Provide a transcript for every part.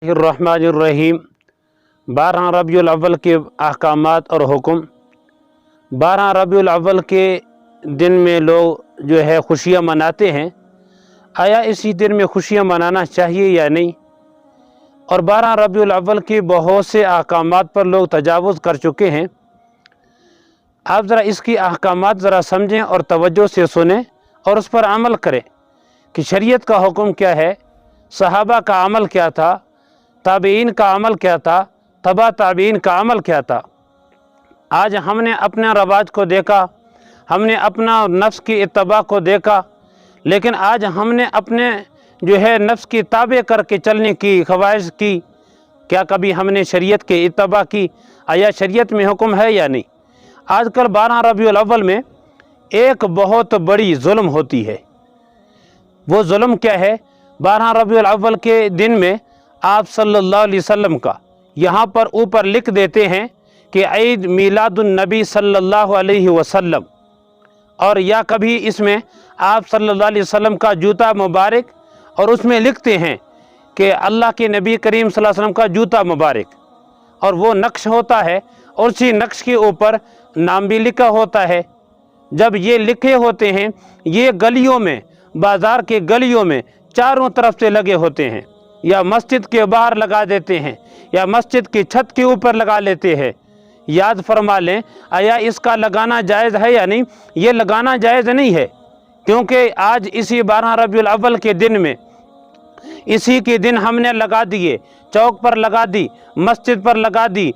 الرحمن 12 ربیع الاول کے احکامات اور حکم۔ 12 ربیع الاول کے دن میں لوگ جو ہے خوشیاں مناتے ہیں، آیا اسی دن میں خوشیاں منانا چاہیے یا نہیں؟ اور 12 ربیع الاول کے بہت سے احکامات پر لوگ تجاوز کر چکے ہیں۔ آپ ذرا اس کی احکامات ذرا سمجھیں اور توجہ سے سنیں اور اس پر عمل کریں کہ شریعت کا حکم کیا ہے، صحابہ کا عمل کیا تھا، تابعین کا عمل کیا تھا، تبع تابعین کا عمل کیا تھا۔ آج ہم نے اپنے رواج کو دیکھا، ہم نے اپنا نفس کی اتباع کو دیکھا، لیکن آج ہم نے اپنے جو ہے نفس کی تابع کر کے چلنے کی خواہش کی۔ کیا کبھی ہم نے شریعت کی اتباع کی؟ آیا شریعت میں حکم ہے یا نہیں؟ آج کل 12 ربیع الاول میں ایک بہت بڑی ظلم ہوتی ہے۔ وہ ظلم کیا ہے؟ 12 ربیع الاول کے دن میں آپ صلی اللہ علیہ وسلم کا یہاں پر اوپر لکھ دیتے ہیں کہ عید میلاد النبی صلی اللہ علیہ وسلم، اور یا کبھی اس میں آپ صلی اللہ علیہ وسلم کا جوتا مبارک، اور اس میں لکھتے ہیں کہ اللہ کے نبی کریم صلی اللہ علیہ وسلم کا جوتا مبارک، اور وہ نقش ہوتا ہے اور اسی نقش کے اوپر نام بھی لکھا ہوتا ہے۔ جب یہ لکھے ہوتے ہیں، یہ گلیوں میں، بازار کے گلیوں میں چاروں طرف سے لگے ہوتے ہیں، یا مسجد کے باہر لگا دیتے ہیں، یا مسجد کی چھت کے اوپر لگا لیتے ہیں۔ یاد فرما لیں، آیا اس کا لگانا جائز ہے یا نہیں؟ یہ لگانا جائز نہیں ہے، کیونکہ آج اسی 12 ربیع الاول کے دن میں، اسی کے دن ہم نے لگا دیے، چوک پر لگا دی، مسجد پر لگا دی،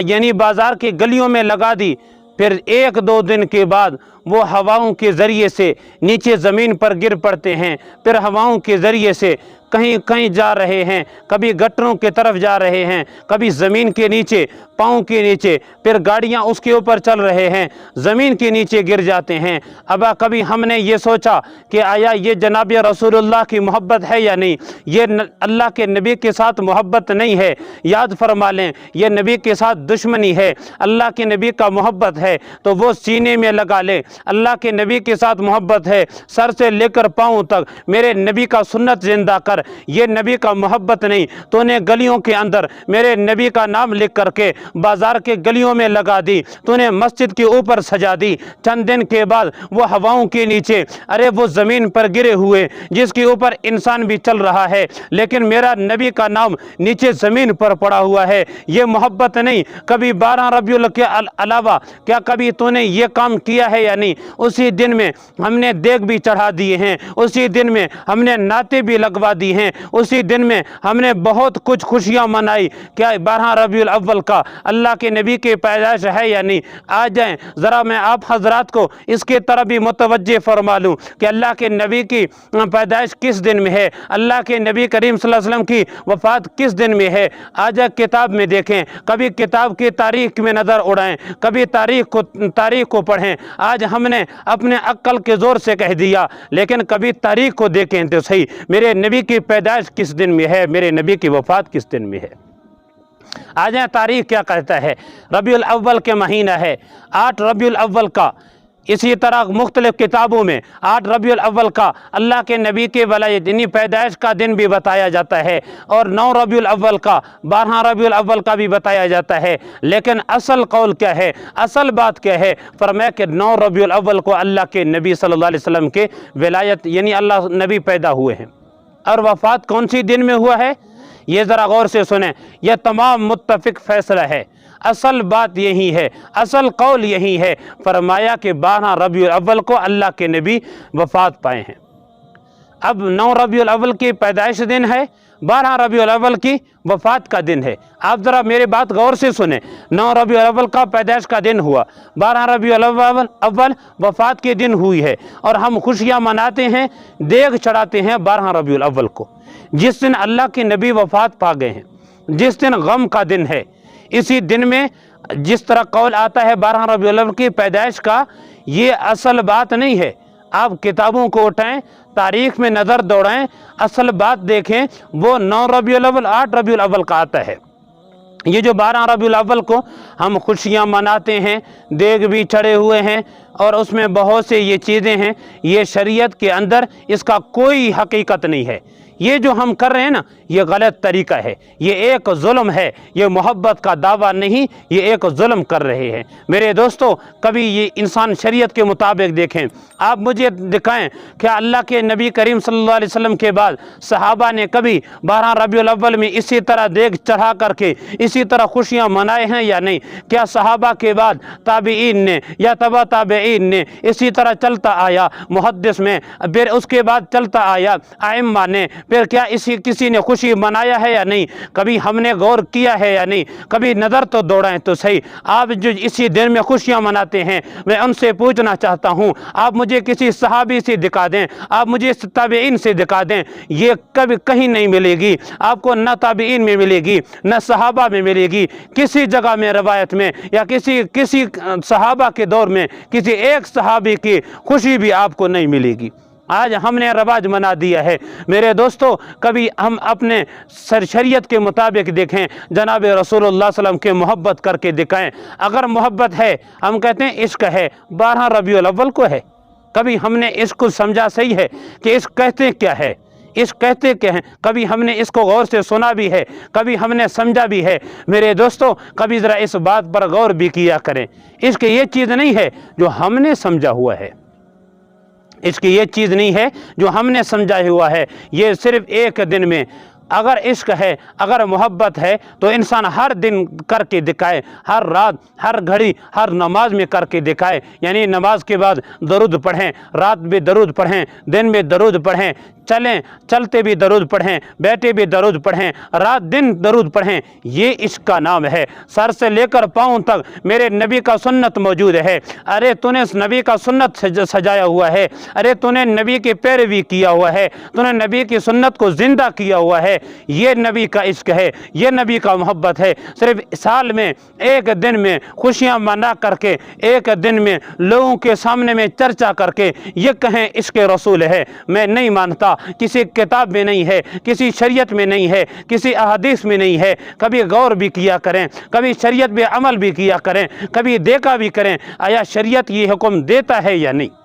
یعنی بازار کی گلیوں میں لگا دی، پھر 1-2 دن کے بعد وہ ہواؤں کے ذریعے سے نیچے زمین پر گر پڑتے ہیں، پھر ہواؤں کے ذریعے سے کہیں کہیں جا رہے ہیں، کبھی گٹروں کے طرف جا رہے ہیں، کبھی زمین کے نیچے، پاؤں کے نیچے، پھر گاڑیاں اس کے اوپر چل رہے ہیں، زمین کے نیچے گر جاتے ہیں۔ اب کبھی ہم نے یہ سوچا کہ آیا یہ جناب رسول اللہ کی محبت ہے یا نہیں؟ یہ اللہ کے نبی کے ساتھ محبت نہیں ہے۔ یاد فرما لیں، یہ نبی کے ساتھ دشمنی ہے۔ اللہ کے نبی کا محبت ہے تو وہ سینے میں لگا لے۔ اللہ کے نبی کے ساتھ محبت ہے، سر سے لے کر پاؤں تک میرے نبی کا سنت زندہ کر۔ یہ نبی کا محبت نہیں، تو نے گلیوں کے اندر میرے نبی کا نام لکھ کر کے بازار کے گلیوں میں لگا دی، تو نے مسجد کے اوپر سجا دی۔ چند دن کے بعد وہ ہواؤں کے نیچے، ارے وہ زمین پر گرے ہوئے جس کے اوپر انسان بھی چل رہا ہے، لیکن میرا نبی کا نام نیچے زمین پر پڑا ہوا ہے۔ یہ محبت نہیں۔ کبھی 12 ربیع الاول کے علاوہ کیا کبھی تو نے یہ کام کیا ہے یا نہیں؟ اسی دن میں ہم نے دیگ بھی چڑھا دیے ہیں، اسی دن میں ہم نے نعتیں بھی لگوا دی ہیں، اسی دن میں ہم نے بہت کچھ خوشیاں منائی۔ کیا 12 ربیع الاول کا اللہ کے نبی کی پیدائش ہے یا نہیں؟ آ جائیں ذرا میں آپ حضرات کو اس کی طرف بھی متوجہ فرما لوں کہ اللہ کے نبی کی پیدائش کس دن میں ہے، اللہ کے نبی کریم صلی اللہ علیہ وسلم کی وفات کس دن میں ہے۔ آ جائیں کتاب میں دیکھیں، کبھی کتاب کی تاریخ میں نظر اڑائیں، کبھی تاریخ کو پڑھیں۔ آج ہم نے اپنے عقل کے زور سے کہہ دیا، لیکن کبھی تاریخ کو دیکھیں تو صحیح، میرے نبی کی پیدائش کس دن میں ہے، میرے نبی کی وفات کس دن میں ہے۔ آ جائیں تاریخ کیا کہتا ہے۔ ربیع الاول کے مہینہ ہے 8 ربیع الاول کا، اسی طرح مختلف کتابوں میں 8 ربیع الاول کا اللہ کے نبی کے ولادت یعنی پیدائش کا دن بھی بتایا جاتا ہے، اور 9 ربیع الاول کا، 12 ربیع الاول کا بھی بتایا جاتا ہے۔ لیکن اصل قول کیا ہے، اصل بات کیا ہے؟ فرمایا کہ 9 ربیع الاول کو اللہ کے نبی صلی اللہ علیہ وسلم کے ولادت یعنی اللہ نبی پیدا ہوئے ہیں۔ اور وفات کون سی دن میں ہوا ہے؟ یہ ذرا غور سے سنیں، یہ تمام متفق فیصلہ ہے۔ اصل بات یہی ہے، اصل قول یہی ہے۔ فرمایا کہ 12 ربیع الاول کو اللہ کے نبی وفات پائے ہیں۔ اب 9 ربیع الاول کی پیدائش دن ہے، 12 ربیع الاول کی وفات کا دن ہے۔ آپ ذرا میرے بات غور سے سنیں، 9 ربیع الاول کا پیدائش کا دن ہوا، 12 ربیع الاول وفات کے دن ہوئی ہے، اور ہم خوشیاں مناتے ہیں، دیگ چڑھاتے ہیں 12 ربیع الاول کو، جس دن اللہ کے نبی وفات پا گئے ہیں، جس دن غم کا دن ہے۔ اسی دن میں جس طرح قول آتا ہے 12 ربیع الاول کی پیدائش کا، یہ اصل بات نہیں ہے۔ آپ کتابوں کو اٹھائیں، تاریخ میں نظر دوڑائیں، اصل بات دیکھیں، وہ 9 ربیع الاول 8 ربیع الاول کا آتا ہے۔ یہ جو 12 ربیع الاول کو ہم خوشیاں مناتے ہیں، دیگ بھی چڑھے ہوئے ہیں، اور اس میں بہت سے یہ چیزیں ہیں، یہ شریعت کے اندر اس کا کوئی حقیقت نہیں ہے۔ یہ جو ہم کر رہے ہیں نا یہ غلط طریقہ ہے، یہ ایک ظلم ہے، یہ محبت کا دعویٰ نہیں، یہ ایک ظلم کر رہے ہیں۔ میرے دوستو کبھی یہ انسان شریعت کے مطابق دیکھیں، آپ مجھے دکھائیں کہ اللہ کے نبی کریم صلی اللہ علیہ وسلم کے بعد صحابہ نے کبھی 12 ربیع الاول میں اسی طرح دیگ چڑھا کر کے اسی طرح خوشیاں منائے ہیں یا نہیں؟ کیا صحابہ کے بعد تابعین نے یا تبع تابعین نے اسی طرح چلتا آیا محدث میں، پھر اس کے بعد چلتا آیا ائمہ نے، پھر کیا کسی نے خوشی منایا ہے یا نہیں؟ کبھی ہم نے غور کیا ہے یا نہیں؟ کبھی نظر تو دوڑائیں تو صحیح۔ آپ جو اسی دن میں خوشیاں مناتے ہیں، میں ان سے پوچھنا چاہتا ہوں، آپ مجھے کسی صحابی سے دکھا دیں، آپ مجھے تابعین سے دکھا دیں، یہ کبھی کہیں نہیں ملے گی آپ کو، نہ تابعین میں ملے گی نہ صحابہ میں ملے گی، کسی جگہ میں روایت میں یا کسی صحابہ کے دور میں کسی ایک صحابی کی خوشی بھی آپ کو نہیں ملے گی۔ آج ہم نے رواج بنا دیا ہے۔ میرے دوستو کبھی ہم اپنے شریعت کے مطابق دیکھیں، جناب رسول اللہ صلی اللہ علیہ وسلم کے محبت کر کے دکھائیں۔ اگر محبت ہے، ہم کہتے ہیں عشق ہے، 12 ربیع الاول کو ہے۔ کبھی ہم نے اس کو سمجھا صحیح ہے کہ عشق کہتے کیا ہے، عشق کہتے کیا ہیں؟ کبھی ہم نے اس کو غور سے سنا بھی ہے، کبھی ہم نے سمجھا بھی ہے۔ میرے دوستو کبھی ذرا اس بات پر غور بھی کیا کریں، عشق یہ چیز نہیں ہے جو ہم نے سمجھا ہوا ہے، عشق یہ چیز نہیں ہے جو ہم نے سمجھا ہوا ہے۔ یہ صرف ایک دن میں اگر عشق ہے، اگر محبت ہے تو انسان ہر دن کر کے دکھائے، ہر رات، ہر گھڑی، ہر نماز میں کر کے دکھائے۔ یعنی نماز کے بعد درود پڑھیں، رات بھی درود پڑھیں، دن میں درود پڑھیں، چلتے بھی درود پڑھیں، بیٹھے بھی درود پڑھیں، رات دن درود پڑھیں۔ یہ عشق کا نام ہے۔ سر سے لے کر پاؤں تک میرے نبی کا سنت موجود ہے۔ ارے تو نے نبی کا سنت سجایا ہوا ہے، ارے تو نے نبی کی پیروی کیا ہوا ہے، تو نے نبی کی سنت کو زندہ کیا ہوا ہے۔ یہ نبی کا عشق ہے، یہ نبی کا محبت ہے۔ صرف سال میں ایک دن میں خوشیاں منا کر کے، ایک دن میں لوگوں کے سامنے میں چرچا کر کے یہ کہیں عشق رسول ہے، میں نہیں مانتا۔ کسی کتاب میں نہیں ہے، کسی شریعت میں نہیں ہے، کسی احادیث میں نہیں ہے۔ کبھی غور بھی کیا کریں، کبھی شریعت پہ عمل بھی کیا کریں، کبھی دیکھا بھی کریں آیا شریعت یہ حکم دیتا ہے یا نہیں۔